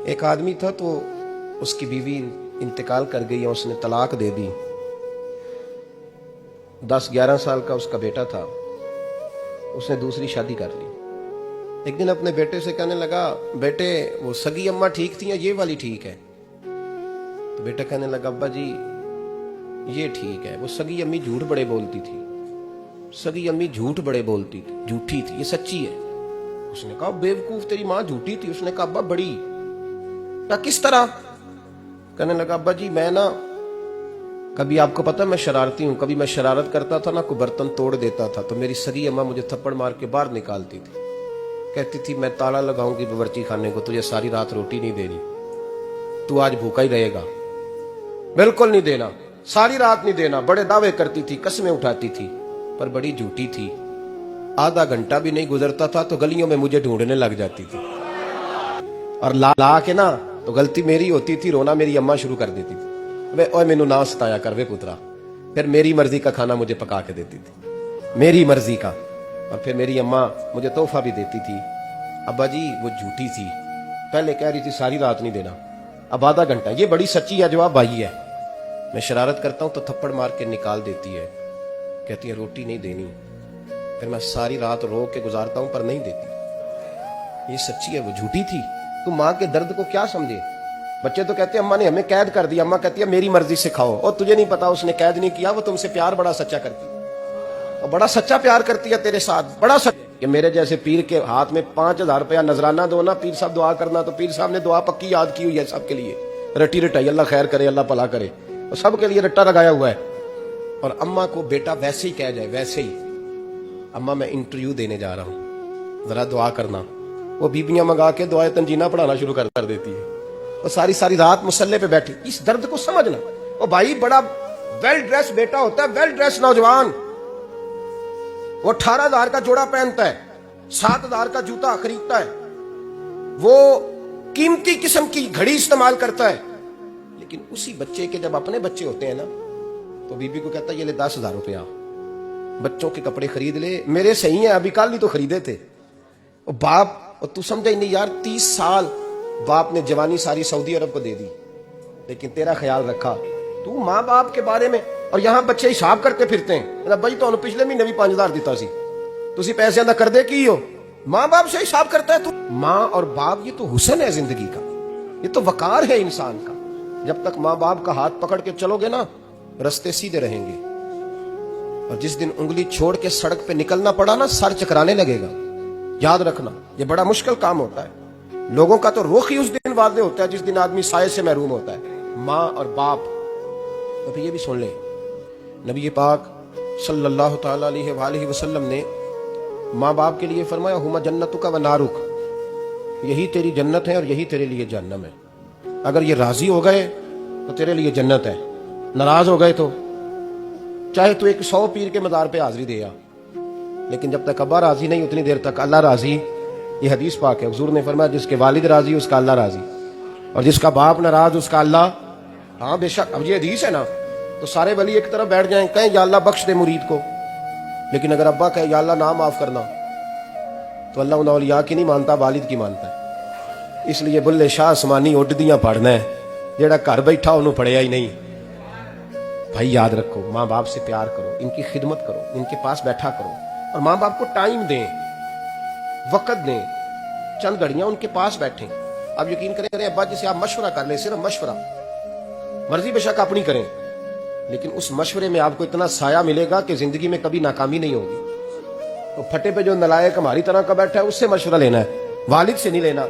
ایک آدمی تھا تو اس کی بیوی انتقال کر گئی اور اس نے طلاق دے دی. 10-11 سال کا اس کا بیٹا تھا. اس نے دوسری شادی کر لی. ایک دن اپنے بیٹے سے کہنے لگا, بیٹے وہ سگی اماں ٹھیک تھی یا یہ والی ٹھیک ہے؟ تو بیٹا کہنے لگا, ابا جی یہ ٹھیک ہے. وہ سگی امی جھوٹ بڑے بولتی تھی, سگی امی جھوٹ بڑے بولتی تھی, جھوٹی تھی, یہ سچی ہے. اس نے کہا, بیوقوف تیری ماں جھوٹی تھی. اس نے کہا, ابا بڑی. کہا کس طرح؟ کہنے لگا, ابا جی میں نا کبھی, آپ کو پتا میں شرارتی ہوں, کبھی میں شرارت کرتا تھا نا, کوئی برتن توڑ دیتا تھا تو میری سگی اماں مجھے تھپڑ مار کے باہر نکالتی تھی. کہتی تھی میں تالا لگاؤں گی باورچی خانے کو, تجھے ساری رات روٹی نہیں دینی, تو آج بھوکا ہی رہے گا. بالکل نہیں دینا, ساری رات نہیں دینا. بڑے دعوے کرتی تھی, قسمیں اٹھاتی تھی, پر بڑی جھوٹی تھی. آدھا گھنٹہ بھی نہیں گزرتا تھا تو گلیوں میں مجھے ڈھونڈنے لگ جاتی تھی, اور لا کے نا تو غلطی میری ہوتی تھی, رونا میری اماں شروع کر دیتی تھی. اوے مینوں نہ ستایا کر وے پترا. پھر میری مرضی کا کھانا مجھے پکا کے دیتی تھی, میری مرضی کا. اور پھر میری اماں مجھے تحفہ بھی دیتی تھی. ابا جی وہ جھوٹی تھی, پہلے کہہ رہی تھی ساری رات نہیں دینا, اب آدھا گھنٹہ. یہ بڑی سچی ہے, جواب بھائی ہے. میں شرارت کرتا ہوں تو تھپڑ مار کے نکال دیتی ہے, کہتی ہے روٹی نہیں دینی. پھر میں ساری رات رو کے گزارتا ہوں پر نہیں دیتی. یہ سچی ہے, وہ جھوٹی تھی. تو ماں کے درد کو کیا سمجھے؟ بچے تو کہتے ہیں اماں نے ہمیں قید کر دیا, اماں کہتی ہے میری مرضی سے کھاؤ. اور تجھے نہیں پتا اس نے قید نہیں کیا, وہ تم سے پیار بڑا سچا کرتی ہے, اور بڑا سچا پیار کرتی ہے تیرے ساتھ, بڑا سچا. کہ میرے جیسے پیر کے ہاتھ میں 5000 روپیہ نذرانہ دو نا, پیر صاحب دعا کرنا, تو پیر صاحب نے دعا پکی یاد کی ہوئی ہے سب کے لیے, رٹی رٹائی, اللہ خیر کرے, اللہ بھلا کرے, اور سب کے لیے رٹا لگایا ہوا ہے. اور اماں کو بیٹا ویسے ہی کہہ جائے, ویسے ہی, اماں میں انٹرویو دینے جا رہا ہوں, ذرا دعا کرنا. وہ بیبیاں منگا کے دعائے تنجینہ پڑھانا شروع کر دیتی ہے, اور ساری رات مصلے پہ بیٹھی. اس درد کو سمجھنا. اور بھائی بڑا ویل ڈریس بیٹا ہوتا ہے, ویل ڈریس نوجوان, وہ 18,000 کا جوڑا پہنتا ہے, 7,000 کا جوتا خریدتا ہے, وہ قیمتی قسم کی گھڑی استعمال کرتا ہے. لیکن اسی بچے کے جب اپنے بچے ہوتے ہیں نا, تو بیوی کو کہتا ہے یہ لے 10,000 روپیہ, بچوں کے کپڑے خرید لے, میرے صحیح ہیں, ابھی کل ہی تو خریدے تھے. اور باپ, اور تو سمجھا ہی نہیں یار, 30 سال باپ نے جوانی ساری سعودی عرب کو دے دی, لیکن تیرا خیال رکھا. تو ماں باپ کے بارے میں, اور یہاں بچے حساب کرتے پھرتے ہیں, بھائی تو پچھلے مہینے بھی 5,000 دیتا سی, تسی پیسے ادا کر دے کی ہو. ماں باپ سے حساب کرتا ہے تو. ماں اور باپ یہ تو حسن ہے زندگی کا, یہ تو وقار ہے انسان کا. جب تک ماں باپ کا ہاتھ پکڑ کے چلو گے نا, رستے سیدھے رہیں گے. اور جس دن انگلی چھوڑ کے سڑک پہ نکلنا پڑا نا, سر چکرانے لگے گا. یاد رکھنا, یہ بڑا مشکل کام ہوتا ہے. لوگوں کا تو رخ ہی اس دن واضح ہوتا ہے جس دن آدمی سائے سے محروم ہوتا ہے, ماں اور باپ. تو پھر یہ بھی سن لیں, نبی پاک صلی اللہ تعالی علیہ وآلہ وسلم نے ماں باپ کے لیے فرمایا, ہما جنتک و نارک, یہی تیری جنت ہے اور یہی تیرے لیے جہنم ہے. اگر یہ راضی ہو گئے تو تیرے لیے جنت ہے, ناراض ہو گئے تو چاہے تو 100 پیر کے مزار پہ حاضری دے آ, لیکن جب تک ابا راضی نہیں اتنی دیر تک اللہ راضی. یہ حدیث پاک ہے, حضور نے فرمایا جس کے والد راضی اس کا اللہ راضی, اور جس کا باپ ناراض اس کا اللہ. ہاں بے شک, اب یہ حدیث ہے نا, تو سارے ولی ایک طرف بیٹھ جائیں, کہیں یا اللہ بخش دے مرید کو, لیکن اگر ابا کہے یا اللہ نہ معاف کرنا, تو اللہ ان اولیاء کی نہیں مانتا, والد کی مانتا ہے. اس لیے بلے شاہ آسمانی اڈدیاں پڑھنا ہے, جیڑا گھر بیٹھا انہوں پڑھیا ہی نہیں. بھائی یاد رکھو, ماں باپ سے پیار کرو, ان کی خدمت کرو, ان کے پاس بیٹھا کرو, اور ماں باپ کو ٹائم دیں, وقت دیں, چند گھڑیاں ان کے پاس بیٹھیں. آپ یقین کریں ابا جی سے آپ مشورہ کر لیں, صرف مشورہ, مرضی بے شک اپنی کریں, لیکن اس مشورے میں آپ کو اتنا سایہ ملے گا کہ زندگی میں کبھی ناکامی نہیں ہوگی. تو پھٹے پہ جو نلائق ہماری طرح کا بیٹھا ہے اس سے مشورہ لینا ہے, والد سے نہیں لینا.